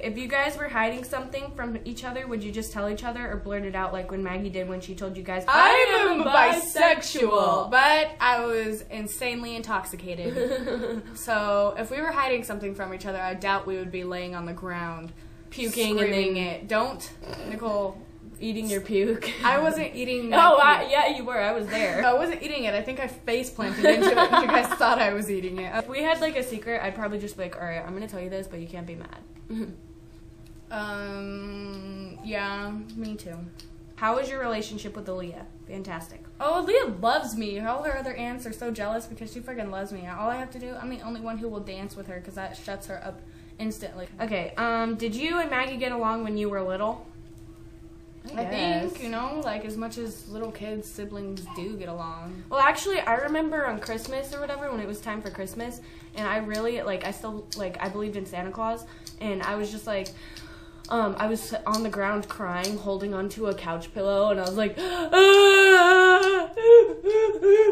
if you guys were hiding something from each other, would you just tell each other or blurt it out like when Maggie did when she told you guys, I am bisexual, but I was insanely intoxicated. So if we were hiding something from each other, I doubt we would be laying on the ground, puking screaming and then it. Don't, Nicole. Eating your puke. I wasn't eating my puke. Yeah, you were. I was there. I wasn't eating it. I think I face planted into it and you guys thought I was eating it. If we had like a secret, I'd probably just be like, alright, I'm gonna tell you this, but you can't be mad. Yeah, me too. How is your relationship with Aaliyah? Fantastic. Oh, Aaliyah loves me. All her other aunts are so jealous because she freaking loves me. All I have to do, I'm the only one who will dance with her because that shuts her up instantly. Okay, did you and Maggie get along when you were little? I think, you know, like as much as little kids, siblings do get along. Well, actually, I remember on Christmas or whatever, when it was time for Christmas, and I really, like, I believed in Santa Claus, and I was just like, I was on the ground crying, holding onto a couch pillow, and I was like, ah!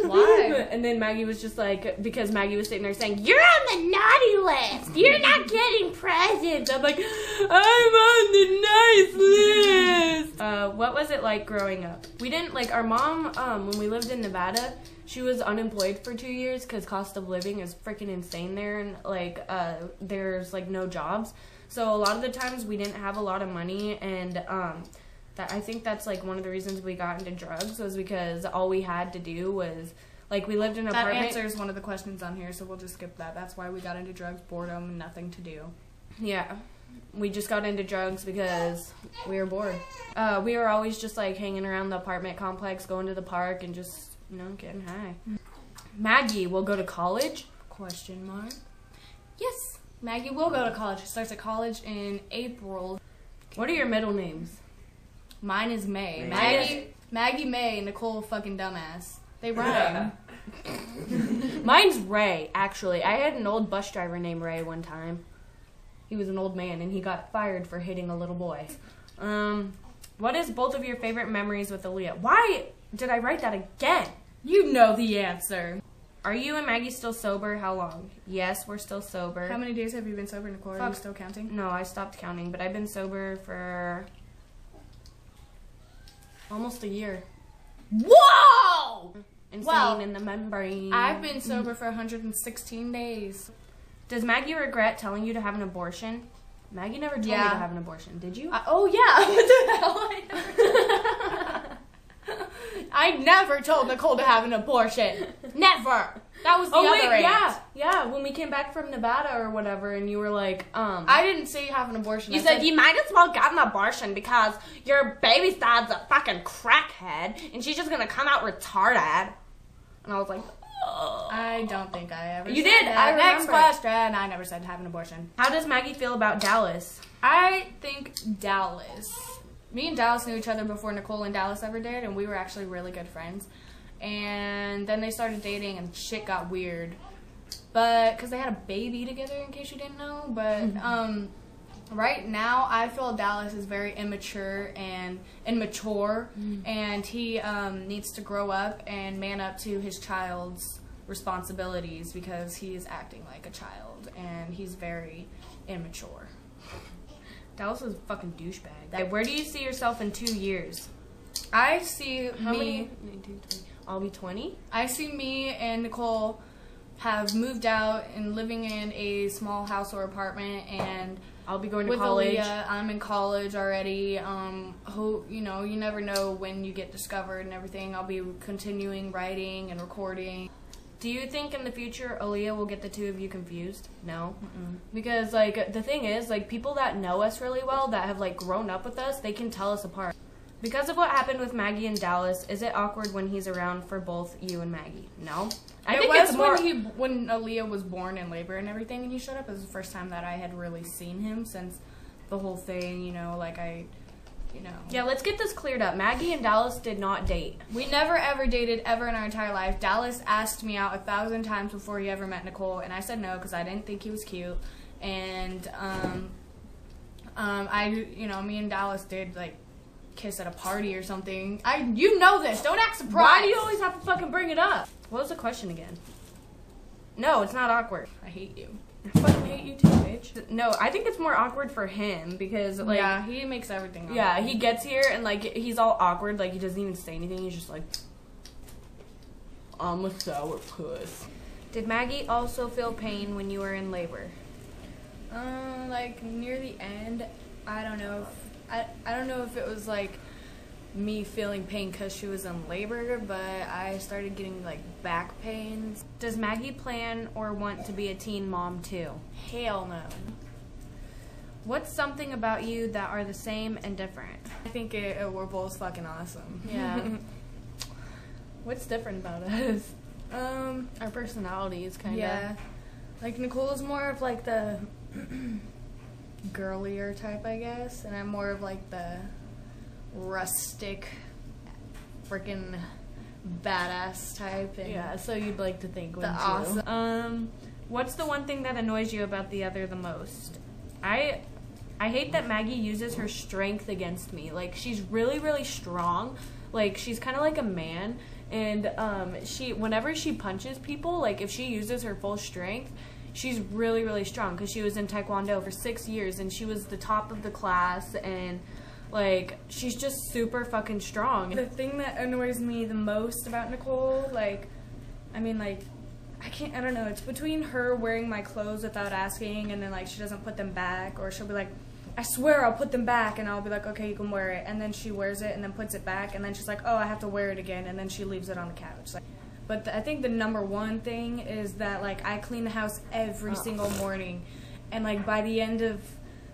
Why? And then Maggie was just like, because Maggie was sitting there saying, you're on the naughty list, you're not getting presents. I'm like, I'm on the nice list. What was it like growing up? We didn't, like, our mom, when we lived in Nevada, she was unemployed for 2 years because cost of living is freaking insane there, and, like, there's, like, no jobs. So a lot of the times we didn't have a lot of money, and I think that's like one of the reasons we got into drugs was because all we had to do was, like, we lived in an apartment. That answers one of the questions on here, so we'll just skip that. That's why we got into drugs, boredom, nothing to do. Yeah, we just got into drugs because we were bored. We were always just like hanging around the apartment complex, going to the park, and just, you know, getting high. Maggie will go to college? Question mark. Yes. Maggie will go to college. She starts at college in April. What are your middle names? Mine is May. Maggie May, Nicole fucking dumbass. They rhyme. Mine's Ray, actually. I had an old bus driver named Ray one time. He was an old man, and he got fired for hitting a little boy. What is both of your favorite memories with Aaliyah? Why did I write that again? You know the answer. Are you and Maggie still sober? How long? Yes, we're still sober. How many days have you been sober, Nicole? Are you still counting? No, I stopped counting, but I've been sober for almost a year. Whoa! Insane in the membrane. I've been sober for 116 days. Does Maggie regret telling you to have an abortion? Maggie never told me to have an abortion. Did you? Oh, yeah. What the hell? I never told Nicole to have an abortion. Never. That was the other aunt. Yeah. When we came back from Nevada or whatever, and you were like, I didn't say have an abortion. You said you might as well get an abortion because your baby's dad's a fucking crackhead, and she's just gonna come out retarded. And I was like, oh. I don't think I ever. You said did. That. Next question. I never said have an abortion. How does Maggie feel about Dallas? I think Dallas. Me and Dallas knew each other before Nicole and Dallas ever did, and we were actually really good friends. And then they started dating, and shit got weird. But, because they had a baby together, in case you didn't know. But, right now, I feel Dallas is very immature and immature. And he needs to grow up and man up to his child's responsibilities because he is acting like a child. And he's very immature. Dallas is a fucking douchebag. Where do you see yourself in 2 years? I see How many? 1, 2, 3. I'll be 20. I see me and Nicole have moved out and living in a small house or apartment, and I'll be going to college. Aaliyah, I'm in college already. You know, you never know when you get discovered and everything. I'll be continuing writing and recording. Do you think in the future Aaliyah will get the two of you confused? No. Because, like, the thing is, like, people that know us really well, that have, like, grown up with us, they can tell us apart. Because of what happened with Maggie and Dallas, is it awkward when he's around for both you and Maggie? No. I think it's more when Aaliyah was born in labor and everything, and he showed up. It was the first time that I had really seen him since the whole thing, you know, like Yeah, let's get this cleared up. Maggie and Dallas did not date. We never ever dated ever in our entire life. Dallas asked me out 1,000 times before he ever met Nicole, and I said no because I didn't think he was cute. And me and Dallas did like kiss at a party or something. You know this. Don't act surprised. Why do you always have to fucking bring it up? What was the question again? No, it's not awkward. I hate you. I fucking hate you too, bitch. No, I think it's more awkward for him because, like... Yeah, he makes everything awkward. Yeah, he gets here and, like, he's all awkward. Like, he doesn't even say anything. He's just like, I'm a sour puss. Did Maggie also feel pain when you were in labor? Like, near the end, I don't know if it was, like, me feeling pain because she was in labor, but I started getting, like, back pains. Does Maggie plan or want to be a teen mom too? Hell no. What's something about you that are the same and different? I think we're both fucking awesome. Yeah. What's different about us? Our personalities, kind of. Yeah. Like, Nicole is more of, like, the girlier type, I guess, and I'm more of, like, the rustic, freaking badass type. And yeah, so you'd like to think the awesome. What's the one thing that annoys you about the other the most? I hate that Maggie uses her strength against me. Like, she's really, really strong. Like, she's kind of like a man. And whenever she punches people, like, if she uses her full strength, she's really, really strong. Because she was in Taekwondo for 6 years, and she was the top of the class. And, like, she's just super fucking strong. The thing that annoys me the most about Nicole, like, I mean, like, I don't know. It's between her wearing my clothes without asking, and then, like, she doesn't put them back, or she'll be like, I swear I'll put them back, and I'll be like, okay, you can wear it, and then she wears it and then puts it back, and then she's like, oh, I have to wear it again, and then she leaves it on the couch. Like, but I think the number one thing is that, like, I clean the house every single morning, and, like, by the end of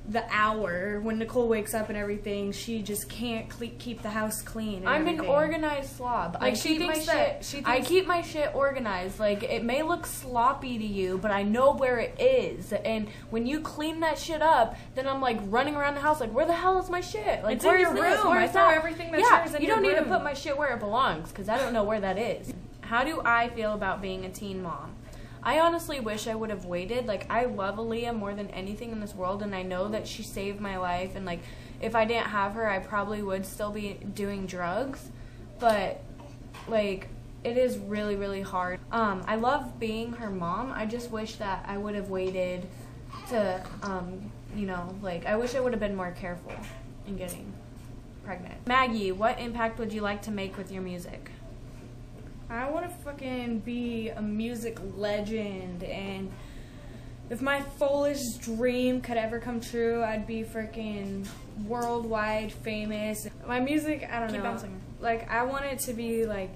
the hour, when Nicole wakes up and everything, she just can't keep the house clean. And I'm everything. an organized slob. Like, I keep my shit organized. Like, it may look sloppy to you, but I know where it is. And when you clean that shit up, then I'm like running around the house like, where the hell is my shit? Like, it's in your room. I throw everything that's yours in you your don't need to room. put my shit where it belongs because I don't know where that is. How do I feel about being a teen mom? I honestly wish I would have waited. Like, I love Aaliyah more than anything in this world, and I know that she saved my life, and, like, if I didn't have her, I probably would still be doing drugs, but, like, it is really, really hard. I love being her mom. I just wish that I would have waited to, you know, like, I wish I would have been more careful in getting pregnant. Maggie, what impact would you like to make with your music? I want to fucking be a music legend, and if my fullest dream could ever come true, I'd be freaking worldwide famous. My music, I don't know. Keep bouncing. Like, I want it to be, like,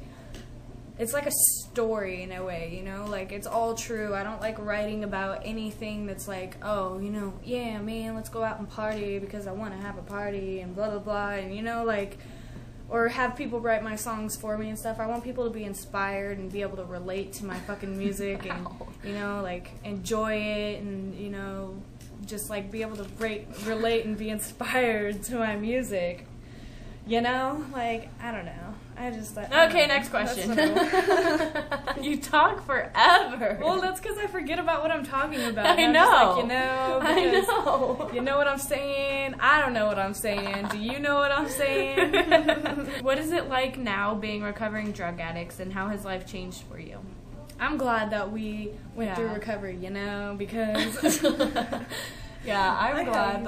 it's like a story in a way, you know? Like, it's all true. I don't like writing about anything that's like, oh, you know, yeah, man, let's go out and party because I want to have a party and blah, blah, blah, and, you know, like, or have people write my songs for me and stuff. I want people to be inspired and be able to relate to my fucking music and, you know, like, enjoy it and, you know, just, like, be able to relate and be inspired to my music. You know? Like, I don't know. I just thought... Okay, next question. You talk forever. Well, that's because I forget about what I'm talking about. I know. Just like, you know, I know. You know what I'm saying? I don't know what I'm saying. Do you know what I'm saying? What is it like now being recovering drug addicts, and how has life changed for you? I'm glad that we went through recovery, you know, because... Yeah, I'm glad,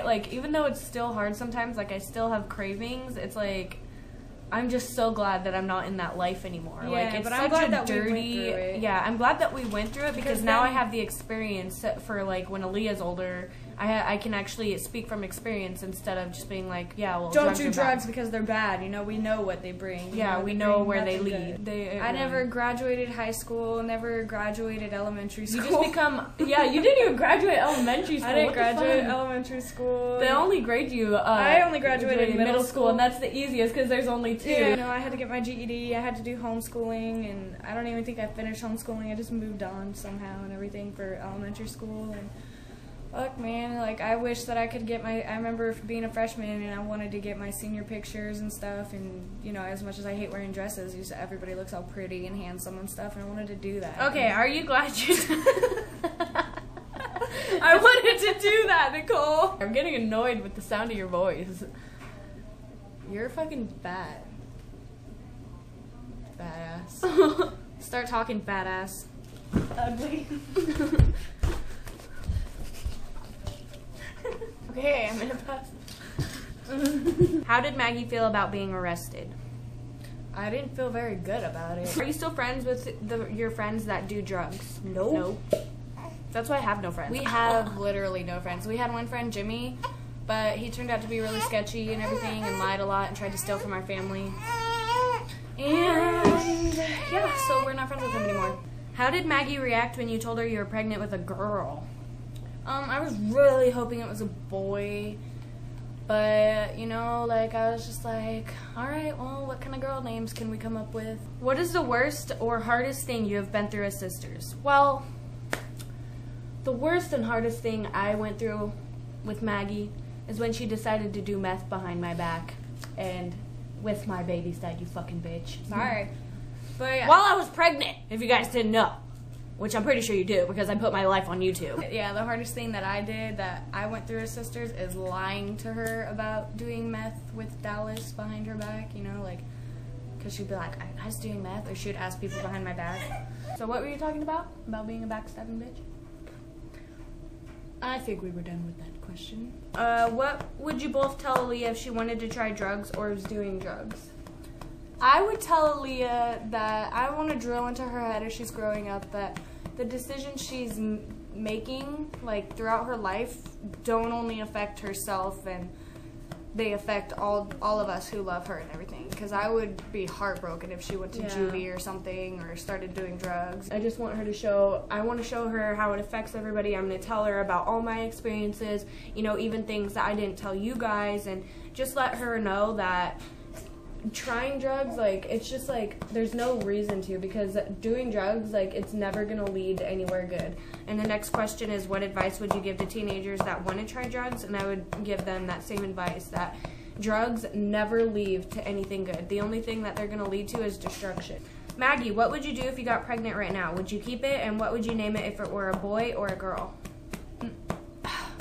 like, even though it's still hard sometimes, like, I still have cravings, it's like, I'm just so glad that I'm not in that life anymore. Yeah, like, it's but such I'm glad a that dirty, we went through it. Yeah, I'm glad that we went through it because now I have the experience for, like, when Aaliyah's older, I can actually speak from experience instead of just being like, yeah, well, don't do drugs because they're bad. You know, we know what they bring. Yeah, we know where they lead. I never graduated high school, never graduated elementary school. You just become, yeah, you didn't even graduate elementary school. I didn't graduate elementary school. They only grade you. I only graduated middle school, and that's the easiest because there's only 2. Yeah, you know, I had to get my GED. I had to do homeschooling, and I don't even think I finished homeschooling. I just moved on somehow and everything for elementary school. And fuck, man, like, I wish that I could get I remember being a freshman and I wanted to get my senior pictures and stuff, and, you know, as much as I hate wearing dresses, everybody looks all pretty and handsome and stuff, and I wanted to do that. Okay, are you glad you... I wanted to do that, Nicole! I'm getting annoyed with the sound of your voice. You're fucking fat. Badass. Start talking, fat ass. Ugly. Okay, I'm gonna pass. How did Maggie feel about being arrested? I didn't feel very good about it. Are you still friends with your friends that do drugs? Nope. That's why I have no friends. We have literally no friends. We had one friend, Jimmy, but he turned out to be really sketchy and everything and lied a lot and tried to steal from our family. And yeah, so we're not friends with him anymore. How did Maggie react when you told her you were pregnant with a girl? I was really hoping it was a boy, but you know, like I was just like, all right, well, what kind of girl names can we come up with? What is the worst or hardest thing you have been through as sisters? Well, the worst and hardest thing I went through with Maggie is when she decided to do meth behind my back and with my baby's dad, you fucking bitch. sorry. But yeah. While I was pregnant, if you guys didn't know. Which I'm pretty sure you do because I put my life on YouTube. Yeah, the hardest thing that I did that I went through as sisters is lying to her about doing meth with Dallas behind her back, you know, like, because she'd be like, I was doing meth, or she'd ask people behind my back. So what were you talking about? About being a backstabbing bitch? I think we were done with that question. What would you both tell Aaliyah if she wanted to try drugs or was doing drugs? I would tell Aaliyah that I want to drill into her head as she's growing up that the decisions she's making, like, throughout her life don't only affect herself, and they affect all of us who love her and everything. Because I would be heartbroken if she went to juvie or something or started doing drugs. I just want her to I want to show her how it affects everybody. I'm going to tell her about all my experiences, you know, even things that I didn't tell you guys, and just let her know that trying drugs, like, it's just like there's no reason to, because doing drugs, like, it's never gonna lead anywhere good. And the next question is, what advice would you give to teenagers that want to try drugs? And I would give them that same advice, that drugs never lead to anything good. The only thing that they're gonna lead to is destruction. Maggie, what would you do if you got pregnant right now? Would you keep it, and what would you name it if it were a boy or a girl?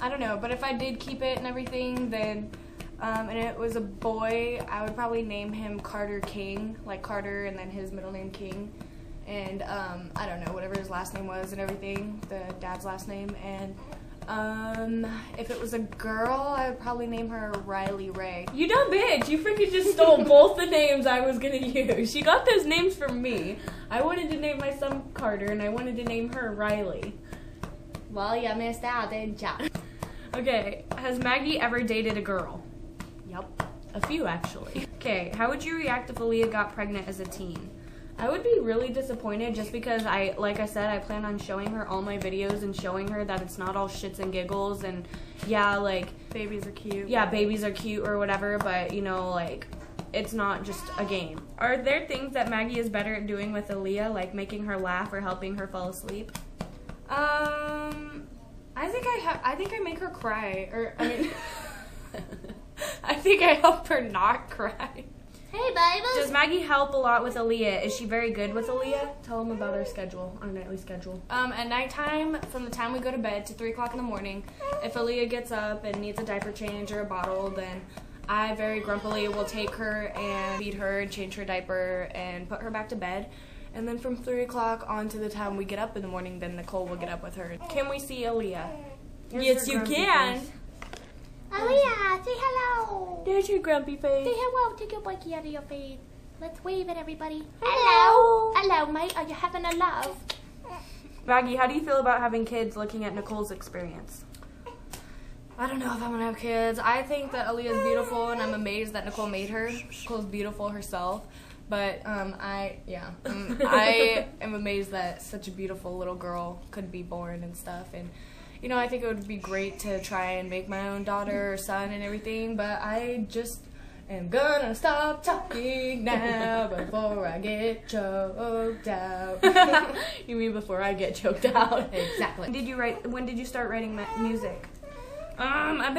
I don't know, but if I did keep it and everything, then and it was a boy, I would probably name him Carter King, like Carter and then his middle name King. And I don't know, whatever his last name was and everything, the dad's last name. And if it was a girl, I would probably name her Riley Ray. You dumb bitch, you freaking just stole both the names I was gonna use. You got those names from me. I wanted to name my son Carter, and I wanted to name her Riley. Well, you missed out, didn't ya? Okay, has Maggie ever dated a girl? Yep. A few, actually. Okay, how would you react if Aaliyah got pregnant as a teen? I would be really disappointed just because like I said, I plan on showing her all my videos and showing her that it's not all shits and giggles, and yeah, like, babies are cute. Yeah, babies are cute or whatever, but you know, like, it's not just a game. Are there things that Maggie is better at doing with Aaliyah, like making her laugh or helping her fall asleep? I think I make her cry, or I mean I think I help her not cry. Hey, baby. Does Maggie help a lot with Aaliyah? Is she very good with Aaliyah? Tell them about our schedule, our nightly schedule. At nighttime, from the time we go to bed to 3 o'clock in the morning, if Aaliyah gets up and needs a diaper change or a bottle, then I very grumpily will take her and feed her and change her diaper and put her back to bed. And then from 3 o'clock on to the time we get up in the morning, then Nicole will get up with her. Can we see Aaliyah? Yes, you can. Aaliyah, say hello. There's your grumpy face. Say hello. Take your blankie out of your face. Let's wave at everybody. Hello. Hello, mate. Are you having a love? Maggie, how do you feel about having kids looking at Nicole's experience? I don't know if I'm gonna have kids. I think that Aaliyah's beautiful, and I'm amazed that Nicole made her. Nicole's beautiful herself. But I am amazed that such a beautiful little girl could be born and stuff. And you know, I think it would be great to try and make my own daughter or son and everything. But I just am gonna stop talking now before I get choked out. You mean before I get choked out? Exactly. When did you start writing music? I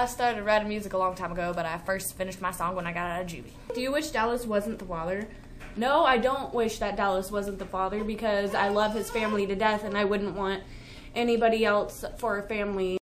started writing music a long time ago, but I first finished my song when I got out of juvie. Do you wish Dallas wasn't the father? No, I don't wish that Dallas wasn't the father, because I love his family to death, and I wouldn't want anybody else for a family.